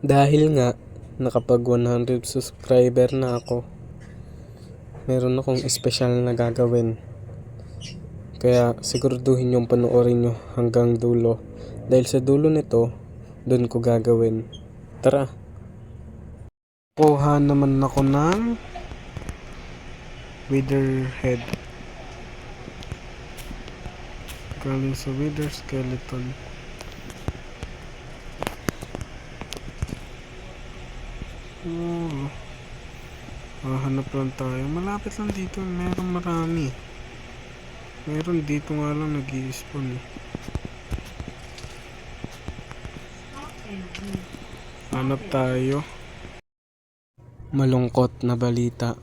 Dahil nga nakapag 100 subscriber na ako, meron akong espesyal na gagawin. Kaya siguraduhin yung panoorin nyo hanggang dulo. Dahil sa dulo nito, dun ko gagawin. Tara! Kuha naman ako ng wither head. Galing sa wither skeleton. Hanap lang tayo. Malapit lang dito. Meron marami. Meron dito nga lang nag-i-spawn eh. Hanap tayo. Malungkot na balita.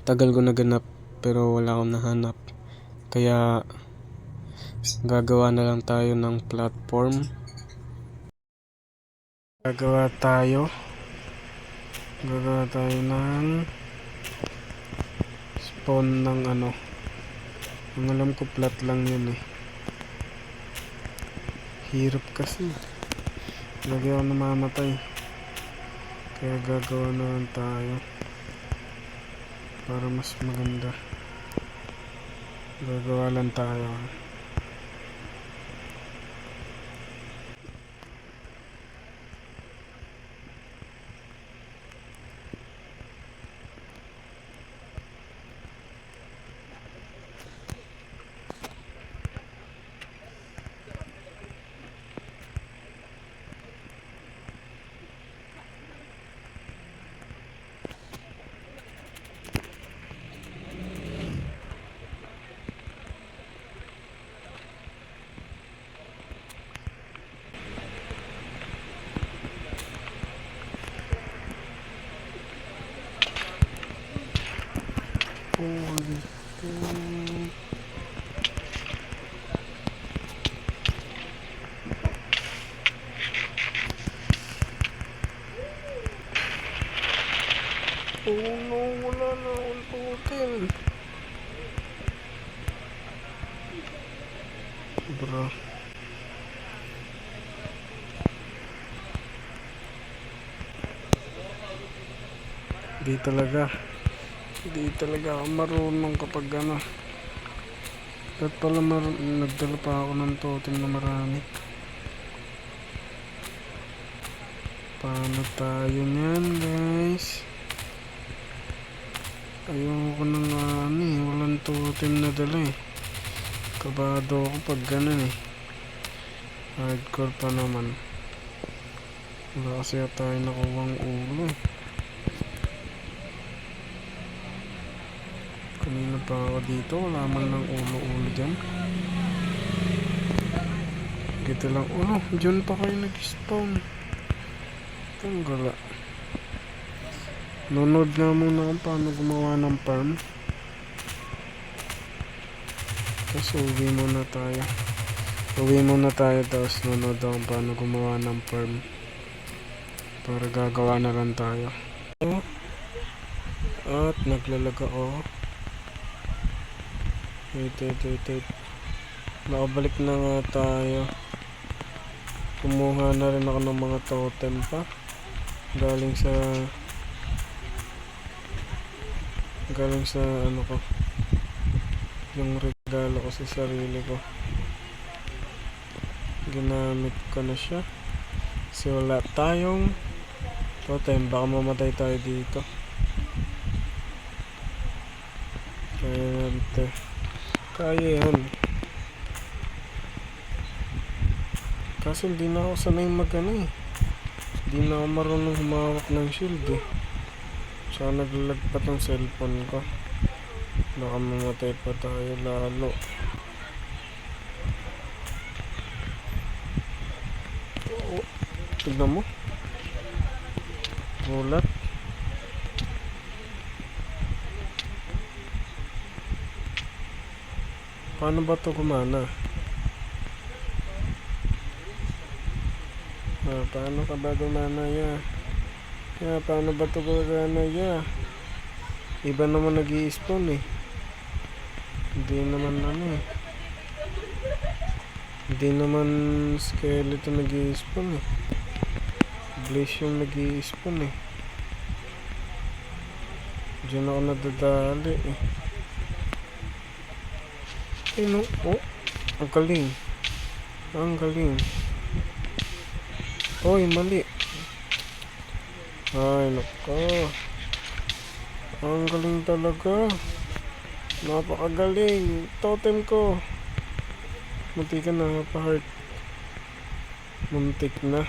Tagal ko naganap pero wala akong nahanap. Kaya gagawa na lang tayo ng platform. Gagawa tayo ng spawn ng ano. Ang alam ko plat lang yun eh. Hirap kasi. Lagi ako namamatay. Kaya gagawa na lang tayo para mas maganda. Gagawa lang tayo. Oh no, wala na akong totem. Bro. Di talaga ako marunong kapag ano. Dapat pala nagdala pa ako ng totem na marami. Paano tayo niyan, guys? Ayoko na nga walang totem na dala eh. Kabado ako pag ganun eh. Hardcore pa naman. Wala kasi tayo nakuwang ulo eh. Kanina pa ako dito, wala man lang ulo-ulo dyan. Gito lang, dyan pa kayo nag-spawn. Tanggala. Nunod na muna kung paano gumawa ng farm. Tapos uwi muna tayo tapos nunod ako kung paano gumawa ng farm. Para gagawa na lang tayo. At naglalag ako. Wait. Nakabalik na nga tayo. Kumuha na rin ako ng mga totem pa. Galing sa ano ko, yung regalo ko sa sarili ko. Ginamit ko na siya kasi wala tayong totem, baka mamatay tayo dito. Kaya yan, kasi hindi na ako sanay hindi na ako marunong humawak ng shield eh. Saka naglag pa tong cellphone ko. Baka mamatay pa tayo lalo. Tignan mo. Gulat. Paano ba ito gumana? Paano ka ba gumana ya? Paano ba ito gumana ya? Iba naman nag-i-spawn eh. Hindi naman skeleton nag-i-spawn eh. Blaze yung nag-i-spawn eh. Diyan ako nadadali eh. Eh no, oh, ang galing. Ang galing. Oy, mali. Ay, nako. Ang galing talaga. Napakagaling. Totem ko. Muntik ka na, pa-heart. Muntik na.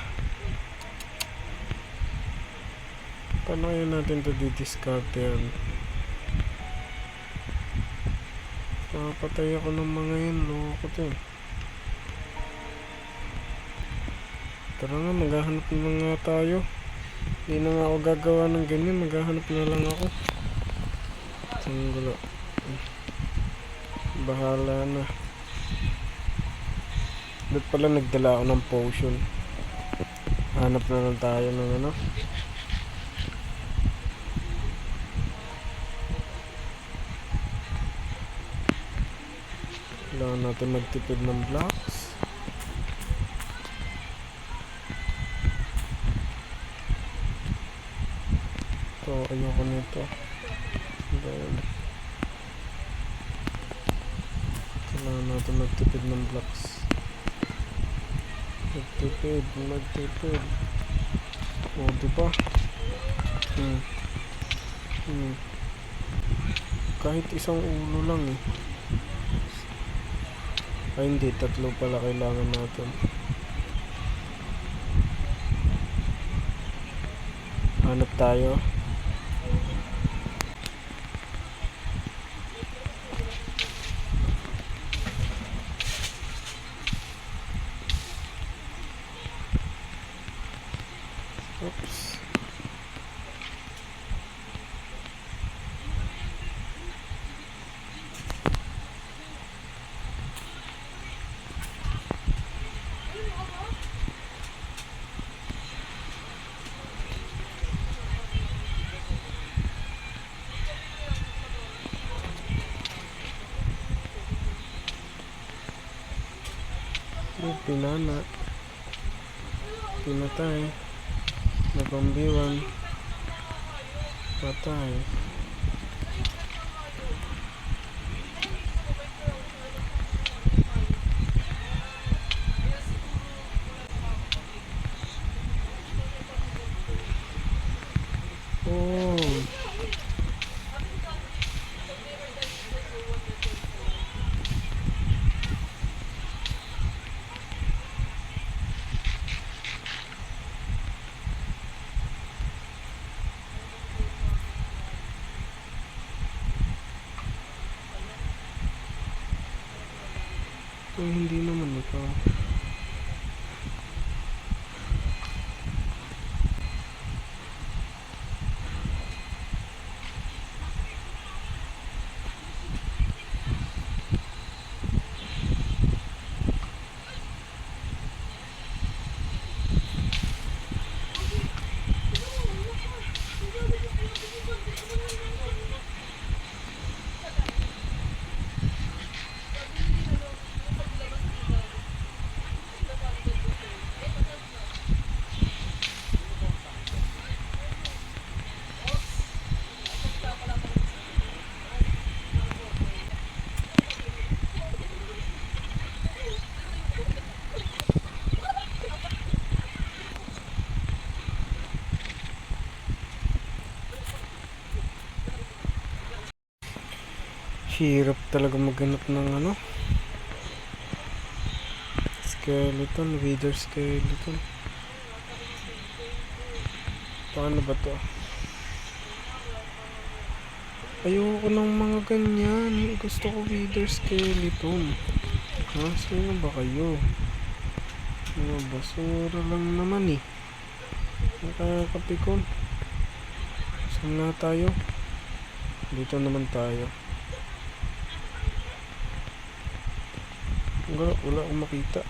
Paano kaya natin ito di-discard yan? Papatay ako ng mga yun. Loko to eh. Tara nga, maghahanap na nga tayo. Hindi na nga ako gagawa ng ganyan. Maghahanap na lang ako. Sanggulo. Bahala na. Ba't pala nagdala ako ng potion? Hanap na lang tayo ng ano. Kailangan natin magtipid ng blocks. Ito, ayoko nito. Then, kailangan natin magtipid ng blocks. Magtipid. O, diba? Kahit isang ulo lang eh. Ay hindi, 3 pala kailangan natin. Hanap tayo. Oops. Pinana. Pinatay. Napambiwan. Patay. Oh. Hindi naman ito. Hirap talaga maghanap ng ano, skeleton, wither skeleton. Paano ba to? Ayoko ng mga ganyan. Gusto ko wither skeleton. Ha? Sino ba kayo? Mga basura lang naman eh. Nakakapikon. Saan na tayo? Dito naman tayo. Wala akong makita.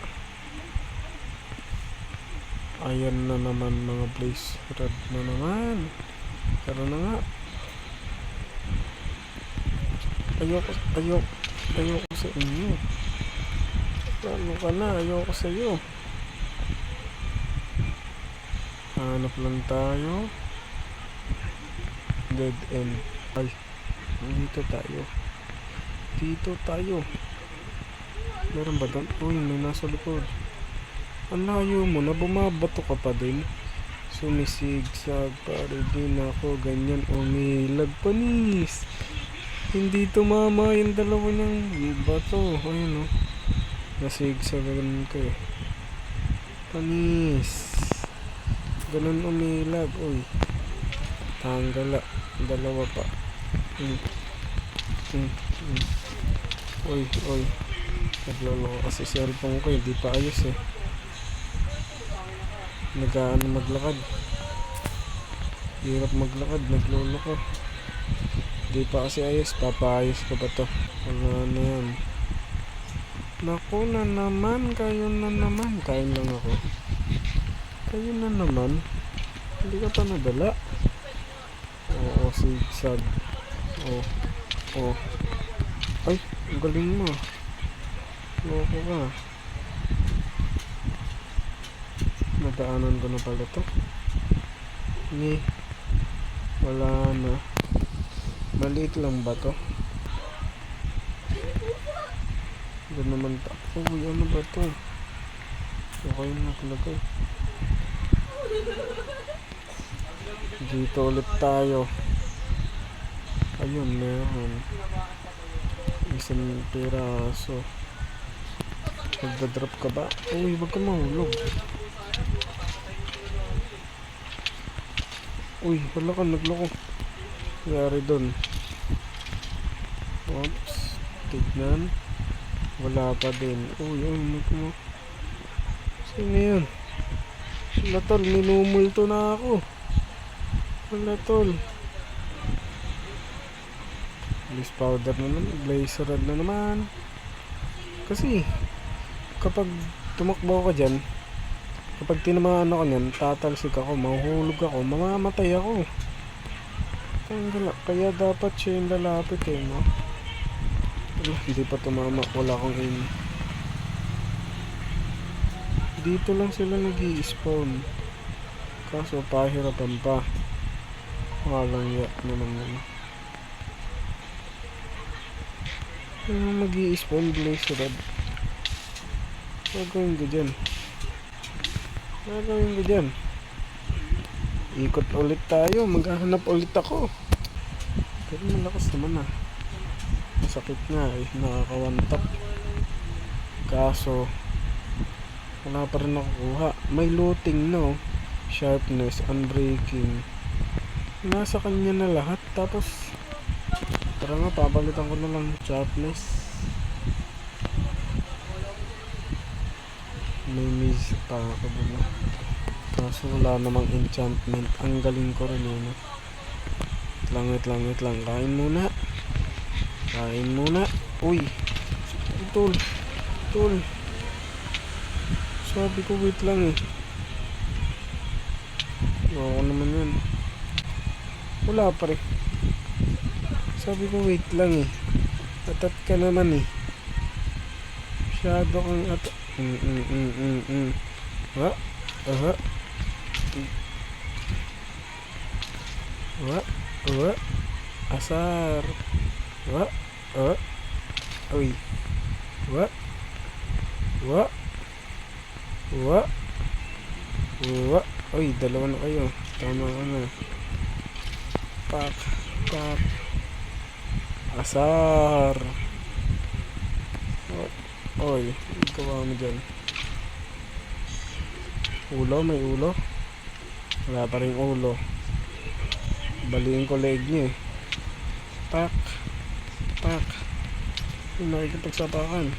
Ayan na naman mga blaze. Red na naman. Tara na nga. Ayoko sa inyo. Ano ka na? Ayoko sa iyo. Hanap lang tayo. Dead end. Ay, dito tayo. Dito tayo. Meron ba doon? Uy, may nasa likod. Ang layo mo na, bumabato ka pa din. Sumisigsag, pare din ako. Ganyan, umilag panis. Hindi tumama yung dalawa niyang bato. Ayun o. Nasigsagan ko eh. Panis. Ganun umilag. Uy. Tanggala. Dalawa pa. Uy. Naglolo kasi cellphone ko. Hindi pa ayos eh. Nag-ano maglakad. Hirap maglakad. Naglolo ko. Hindi pa kasi ayos. Papaayos ko ba to? Wala na yan. Naku na naman. Kayo na naman. Kain lang ako. Kayo na naman. Hindi ka pa nadala. Oo, sigsag. Oo. Ay, ang galing mo. Loko ka. Nadaanan ko na pala to. Wala na. Maliit lang ba to? Doon naman ta. Uy, ano ba to? Okay na talaga. Dito ulit tayo. Ayun, meron. Isang piraso. Magdadrop ka ba? Uy, wag ka mahulog. Uy, wala ka, nagloko. Nangyari dun. Oops. Tignan. Wala pa din. Uy, mo. Sino yun? Wala tol, minumulto na ako. Wala tol. Bliss powder na naman. Blazer rod na naman. Kasi kapag tumakbo ako dyan, kapag tinamaan ako nyan, tatalsik ako, mahuhulog ako, mamamatay ako. Kaya dapat siya yung lalapit eh, no? Hindi pa tumama, wala akong aim. Dito lang sila nag-i-spawn. Kaso pahirapan pa. Walang yak naman yun. Yung mag-i-spawn blaze rod. Gagawin ko dyan. Ikot ulit tayo. Maghahanap ulit ako. Pero malakas naman ah. Masakit nga eh. Nakakawantap. Kaso wala pa rin nakukuha. May looting no. Sharpness, unbreaking. Nasa kanya na lahat. Tapos tara nga, papalitan ko na lang sharpness. May miss pa ako dun. Kaso wala namang enchantment. Ang galing ko rin yun. Langit lang. Kain muna. Uy. Tol. Sabi ko wait lang eh. Oo naman yun. Wala pa rin. Sabi ko wait lang eh. Atat ka naman eh. Masyado kang atat. Asar. Uy. Uy, dalawa na kayo. Tama ka na. Pak. Asar. Oy, gawa mo dyan. Ulo, may ulo. Wala pa rin ulo. Baliin ko leg niya eh. Pak. Yung nakikipagsapakan.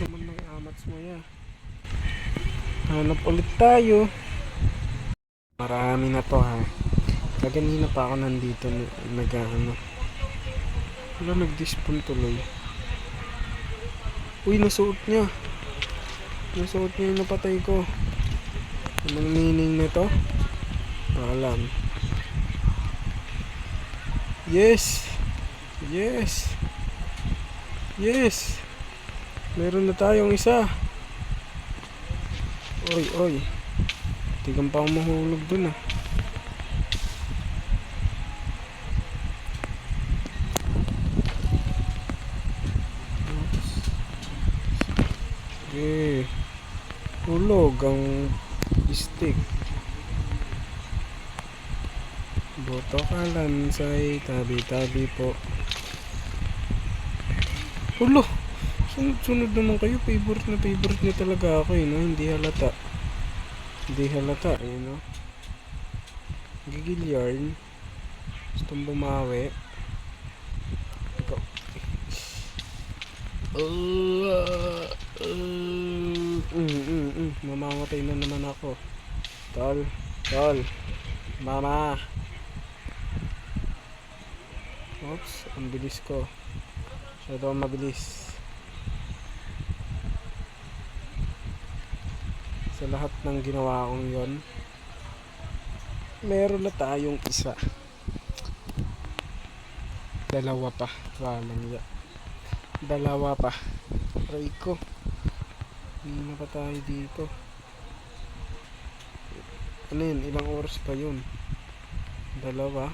Naman ng amats mo ya. Hanap ulit tayo. Marami na to ha. Kaganina pa ako nandito nag-ano. Wala, nag-dispawn tuloy. Uy, nasuot niya yung napatay ko. Anong meaning nito? Alam. Yes. Meron na tayong isa. Oy. Tigang pa akong mahulog dun ah. Okay. Hulog ang stick. Boto kalansay, tabi-tabi po. Hulo! Sunod-sunod naman kayo. Favorite nyo talaga ako eh, no? Hindi halata. Eh, no? Gigil yarn. Gustong bumawi. Ikaw. Mamamatay na naman ako. Tol. Mama. Oops, ang bilis ko. Masyado akong mabilis. Sa lahat ng ginawa kong yon, meron na tayong isa. Dalawa pa. Dalawa pa. Aray ko. Hindi na pa tayo dito. Ano yun? Ilang oras pa yun? Dalawa.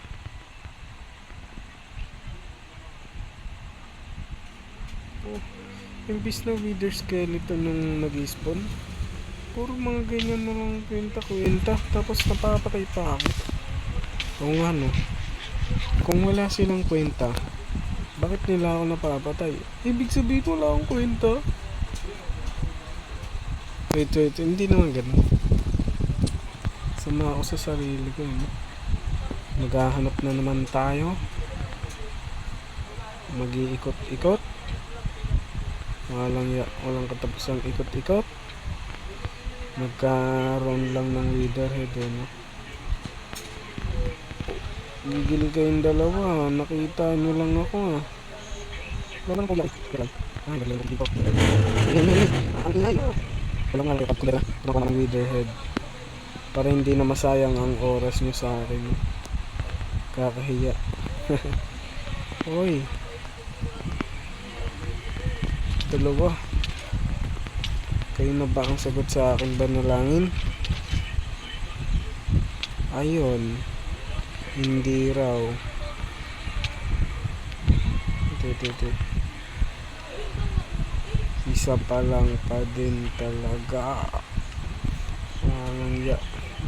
Oh, imbis na wither skeleton nung nag-spawn, puro mga ganyan na lang kwenta. Tapos napapatay pa ako. Oo nga no. Kung wala silang kwenta, bakit nila ako napapatay? Ibig sabihin wala akong kwenta. Wait, hindi naman ganun. Sama ako sa sarili ko, no? Maghahanap na naman tayo. Mag-iikot-ikot. Walang katapusang ikot-ikot. Magkaroon lang ng witherhead, no? Gigil kayong dalawa. Nakita nyo lang ako, ah. Wala ko lang. Ay, galing ko dito. Ang ingay. Wala nga lang kapag ko ng witherhead. Para hindi na masayang ang oras nyo sa akin. Kakahiya. Hoy. Dalawa. Kayo na ba ang sagot sa aking banalangin? Ayun. Hindi raw. Ito. Isa pa lang pa din talaga.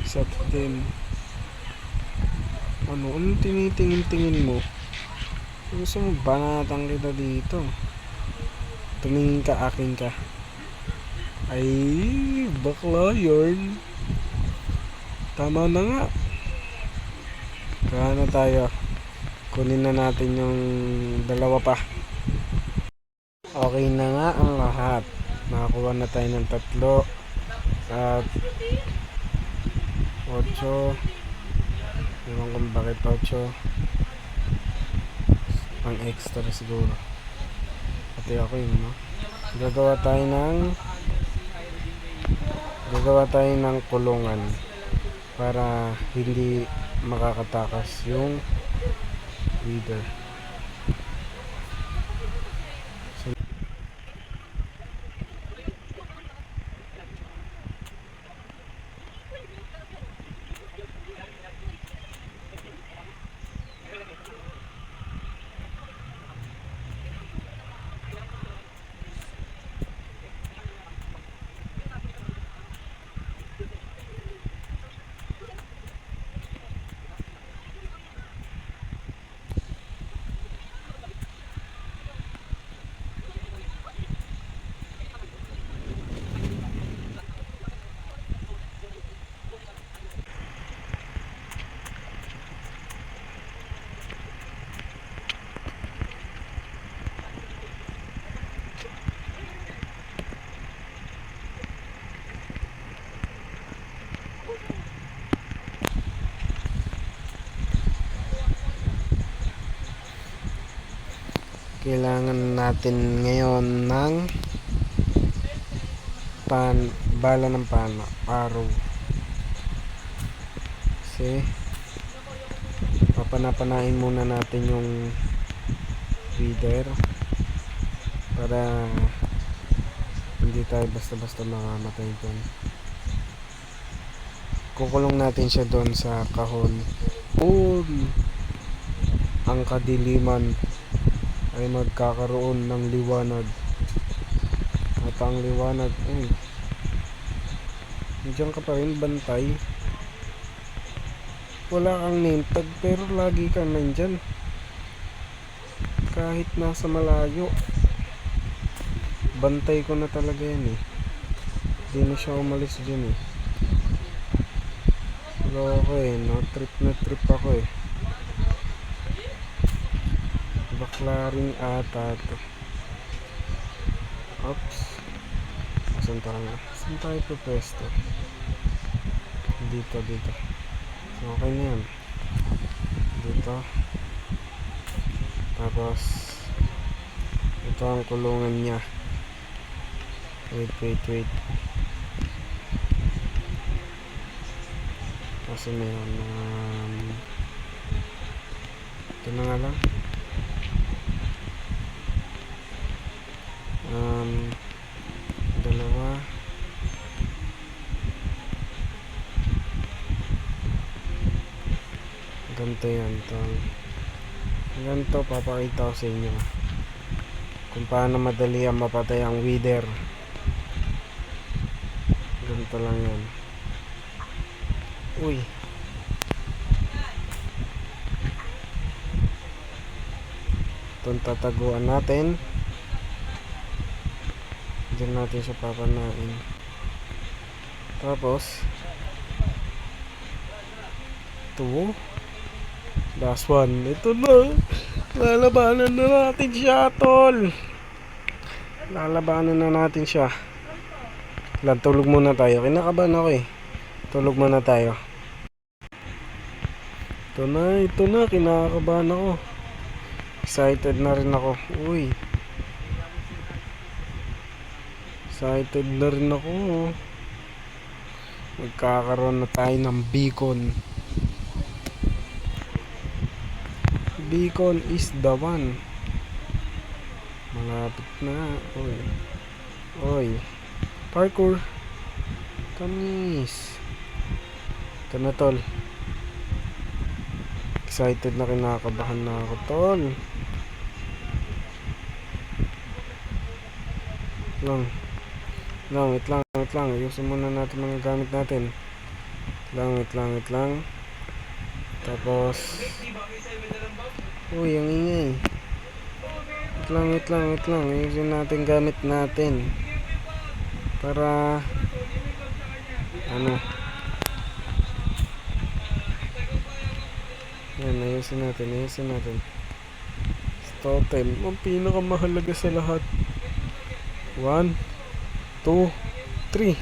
Isa pa din. Anong tinitingin-tingin mo? Gusto mo banatang kita dito? Tumingin ka, akin ka. Ay, bakla yarn. Tama na nga. Kaya na tayo. Kunin na natin yung dalawa pa. Okay na nga ang lahat. Nakakuha na tayo ng 3 at 8. Ewan kung bakit 8. Ang extra siguro. Pati ako yun, no? Gagawa tayo ng kulungan para hindi makakatakas yung wither. Kailangan natin ngayon ng bala ng araw. Kasi papanapanain muna natin yung wither para hindi tayo basta-basta makamatay dyan. Kukulong natin siya doon sa kahon. Ang kadiliman ay magkakaroon ng liwanag. At ang liwanag, nandiyan ka pa rin, bantay. Wala kang name tag pero lagi kang nandyan. Kahit nasa malayo. Bantay ko na talaga yan eh. Di na siya umalis dyan eh. Loko eh, na trip ako eh. Bakla rin ata to. Oops. Asan tayo po pwesto? Dito. So, okay na yan. Dito. Tapos ito ang kulungan niya. Wait. Kasi mayroon ito na nga lang. Dalawa. Ganito yan. Ganito papakita ko sa inyo kung paano madali ang mapatay ang wither. Ganito lang yan. Uy. Itong tataguan natin. Diyan natin siya papanain. Tapos ito. Last one. Ito na. Lalabanan na natin siya, tol. Tulog muna tayo. Kinakabahan ako eh. Tulog muna tayo. Ito na. Kinakabahan ako. Excited na rin ako. Uy. Excited na rin ako. Magkakaroon na tayo ng beacon. Beacon is the one. Malapit na. Oy. Parkour. Kamis. Ito na, tol. Excited na, kinakabahan na ako, tol. Wait lang. Ayusin muna natin mga gamit natin. Wait lang. Tapos uy, ang ingay. Wait lang. Ayusin natin gamit natin. Para yan, ayusin natin. Totem, ang pinakamahalaga sa lahat. 1, 2, 3.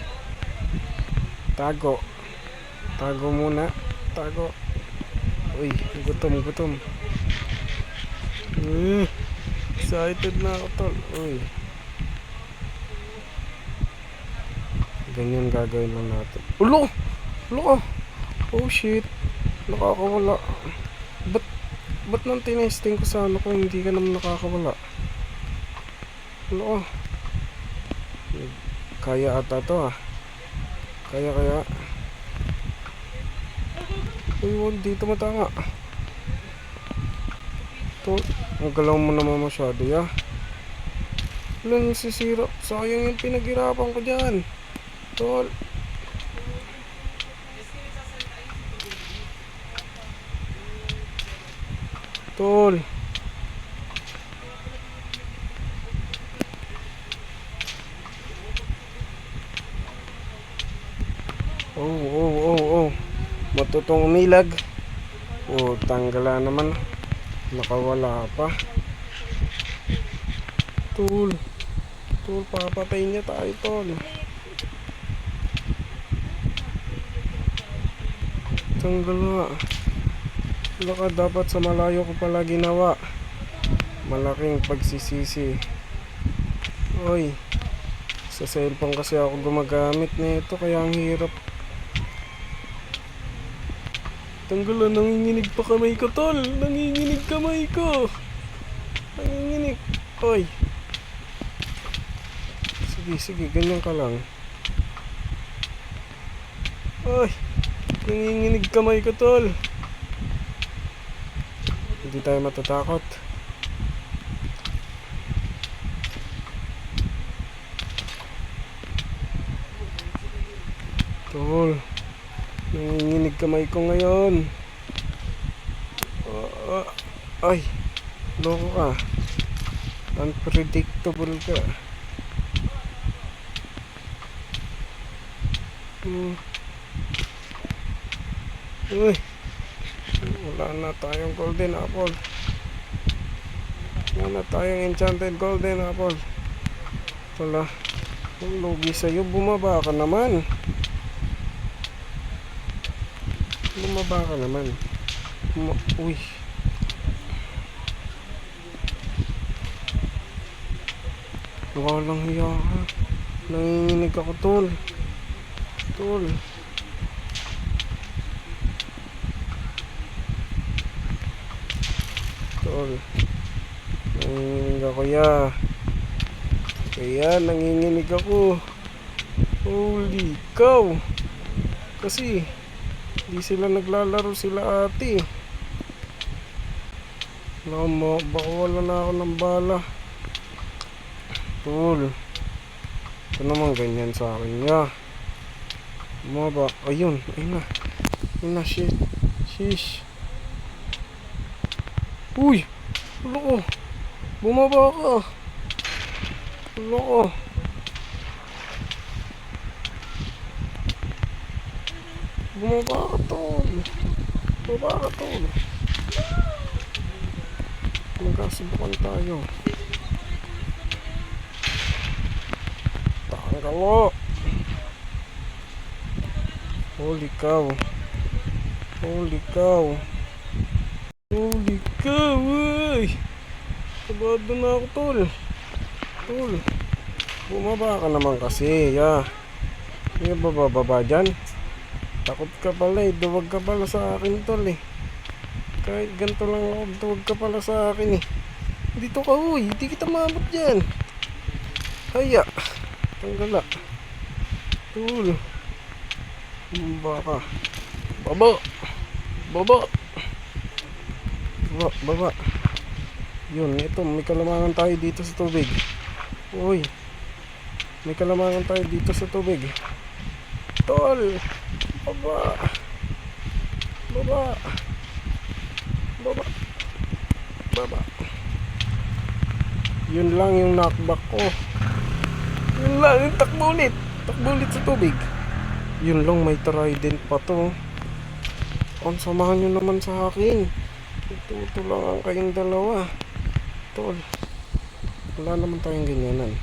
Tago muna. Uy, gutom. Excited na ako, tol. Uy. Ganyan gagawin lang natin. Ulo! Oh shit. Nakakawala. Ba't nang tinesting ko sa ko hindi ka naman nakakawala? Ulo. Kaya ata to ah. Kaya. Uy, wag dito matanga. To, ang galaw mo naman masyado ya. Walang sisira. Sayang yung pinaghirapan ko dyan. Tol. Oh. Matutong umilag. Tanggala naman. Nakawala pa. Tol, papatay niya tayo, tol. Tanggala. Laka, dapat sa malayo ko pala ginawa. Malaking pagsisisi. Oy, sa cellphone kasi ako gumagamit nito, kaya ang hirap. Tanggalan, nanginginig pa kamay ko, tol. Nanginginig kamay ko. Oy. Sige, ganyan ka lang. Oy. Nanginginig kamay ko, tol. Hindi tayo matatakot. Tol, nanginginig kamay ko ngayon. Ay, loko ka. Unpredictable ka. Uy, wala na tayong golden apple. Wala na tayong enchanted golden apple. Wala. Ang lugi sa'yo, bumaba ka naman. Bumaba ka naman. Uy. Walang hiya ka. Nanginginig ako, tol. Tol. Tol. Nanginginig ako, ya. Kaya nanginginig ako. Holy cow. Kasi di sila naglalaro, sila ate. Baka wala na ako ng bala. Tol, ito naman ganyan sa akin ya. Bumaba. Ayun, ayun na, shit. Sheesh. Uy, loko. Bumaba ka. Loko. Bumaba ka, tol. Bumaba ka, tol. Magkasubukan tayo. Tangalo. Holy cow. Holy cow. Holy cow, uy. Sabado na ako, tol. Tol. Bumaba ka naman kasi, ya. Hindi ba bababa dyan? Takot ka pala eh. Duwag ka pala sa akin, tol eh. Kahit ganito lang ako, duwag ka pala sa akin eh. Dito ka, uy. Hindi kita maabot dyan. Haya. Tanggala. Tol. Bumaba ka. Baba. Baba. Baba. Baba. Yun, ito. May kalamangan tayo dito sa tubig. Uy. May kalamangan tayo dito sa tubig. Tol. Baba. Baba. Baba. Baba. Yun lang yung knockback ko. Yun lang. Yung takbo ulit. Takbo ulit sa tubig. Yun lang, may trident pa to. Ang samahan nyo naman sa akin. Tutulangan kayong dalawa. Tol. Wala naman tayong ganyanan.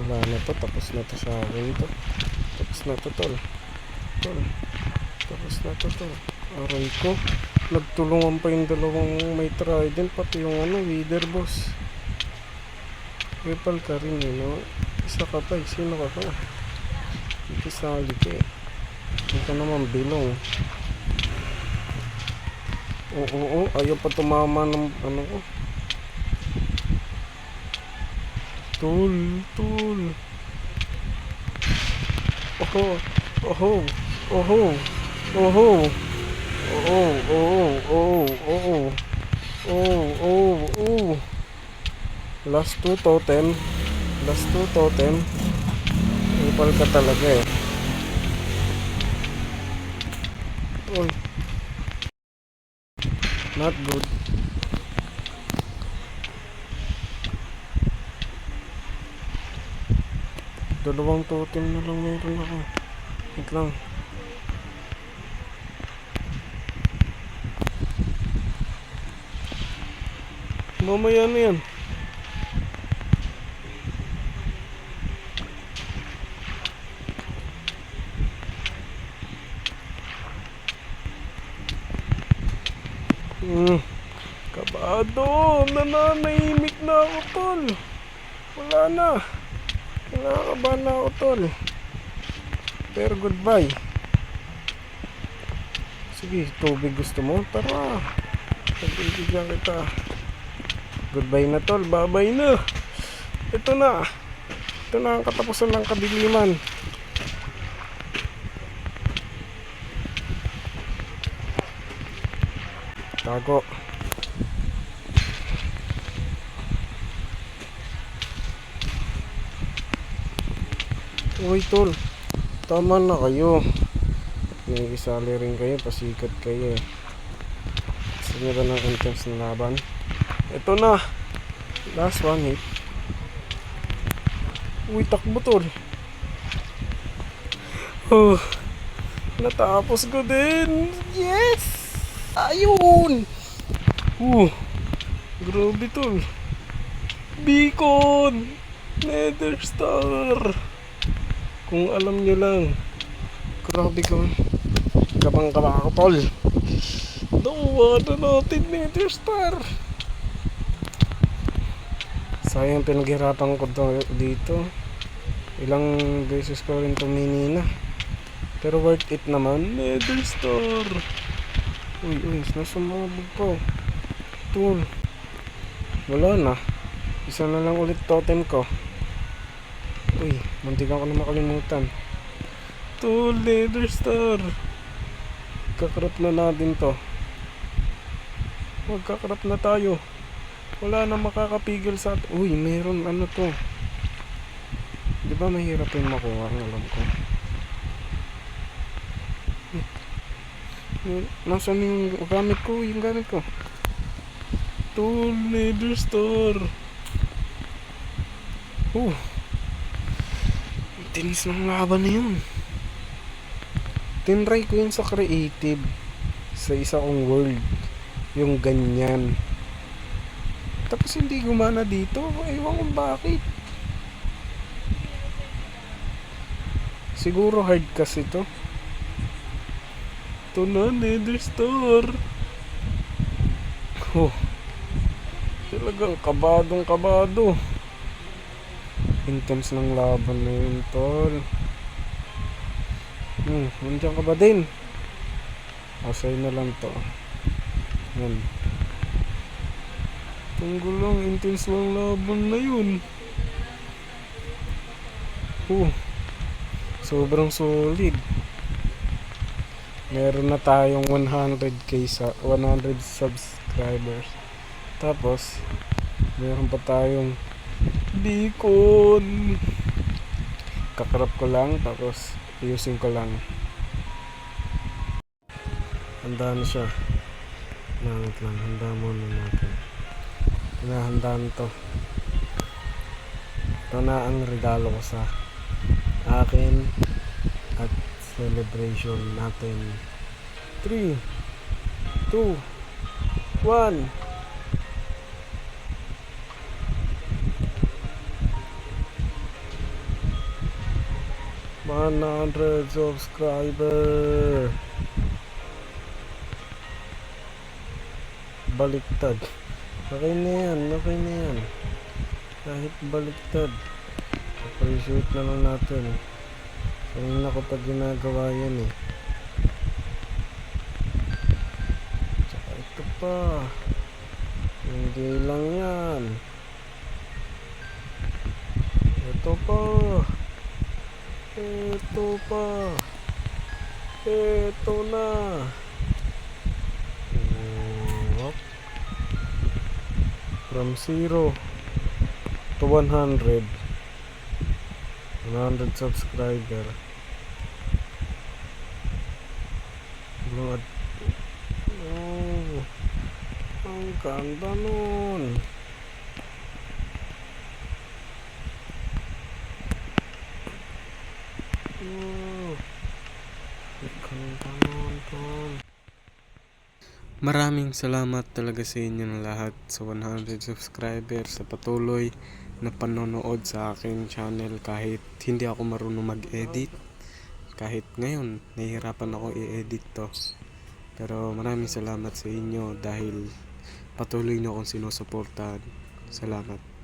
Wala na to. Tapos na to sa akin to. Tapos na to, tol. Tol. Tapos na to, tol. Aray ko. Nagtulungan pa yung dalawang may trident. Pati yung wither boss. Repal ka rin yun, no? Isa ka pa, sino ka pa? Ito sali ka eh. Ito naman bilong. Oo, ayaw pa tumama ng ano ko. Tol. Oho. Last two totem. Ipal ka talaga eh. Uy. Not good. Dalawang totem na lang meron ako. Wait lang. Mamaya na yan. Kabado, nananahimik na ako, tol. Wala na. Kinakabahan na ako, tol. Pero goodbye. Sige, tubig gusto mo? Tara. Pagbibigyan kita. Goodbye na, tol. Bye-bye na. Ito na. Ito na ang katapusan ng kadiliman. Tago. Uy tol, tama na kayo. May isali rin kayo, pasikat kayo eh. Gusto nyo ba ng intense na laban? Ito na, last one hit. Uy, takbo tol. Oh, natapos ko din. Yes! Ayun! Grabe tol. Beacon! Nether Star! Kung alam nyo lang. Grabe ko. Kabang-kabang ako tol. Nakuha na natin Nether Star. Sayang pinaghirapan ko dito. Ilang beses ko rin tumini na. Pero worth it naman. Nether Star. Uy, nasumabog pa. Tol. Wala na. Isa na lang ulit totem ko. Uy, muntikan ko na makalimutan. Tol, Nether Star. Kakrap na natin to. Magkakrap na tayo. Wala na makakapigil sa atin. Uy, meron ano to. Di ba mahirap yung makuha? Ang alam ko. Nasaan yung gamit ko? Yung gamit ko. Tol, Nether Star. Tinis ng laban na yun. Tinry ko yun sa creative. Sa isa kong world. Yung ganyan. Tapos hindi gumana dito. Ewan ko bakit. Siguro hard kasi to. Ito na, Nether Star. Talagang kabadong-kabado. Intense ng laban na yun, tol. Nandiyan ka ba din? Asay na lang to. Yan. Tunggu lang, intense ng laban na yun. Sobrang solid. Meron na tayong 100k sa 100 subscribers. Tapos meron pa tayong beacon. Kakrap ko lang, tapos ayusin ko lang. Handa na siya. Langit lang, handa muna natin. Hinahandaan to. Ito na ang regalo ko sa akin at celebration natin. 3, 2, 1. 100 subscriber. Baliktad. Okay na yan. Kahit baliktad, appreciate na lang natin. Kanina ko pa ginagawa yan eh. Tsaka ito pa. Hindi lang yan. Ito pa. Ito na. From 0 to 100 subscriber. Lord. Ang ganda nun. Maraming salamat talaga sa inyo ng lahat sa 100 subscribers, sa patuloy na panonood sa aking channel kahit hindi ako marunong mag-edit. Kahit ngayon, nahihirapan ako i-edit to. Pero maraming salamat sa inyo dahil patuloy nyo akong sinusuportahan. Salamat.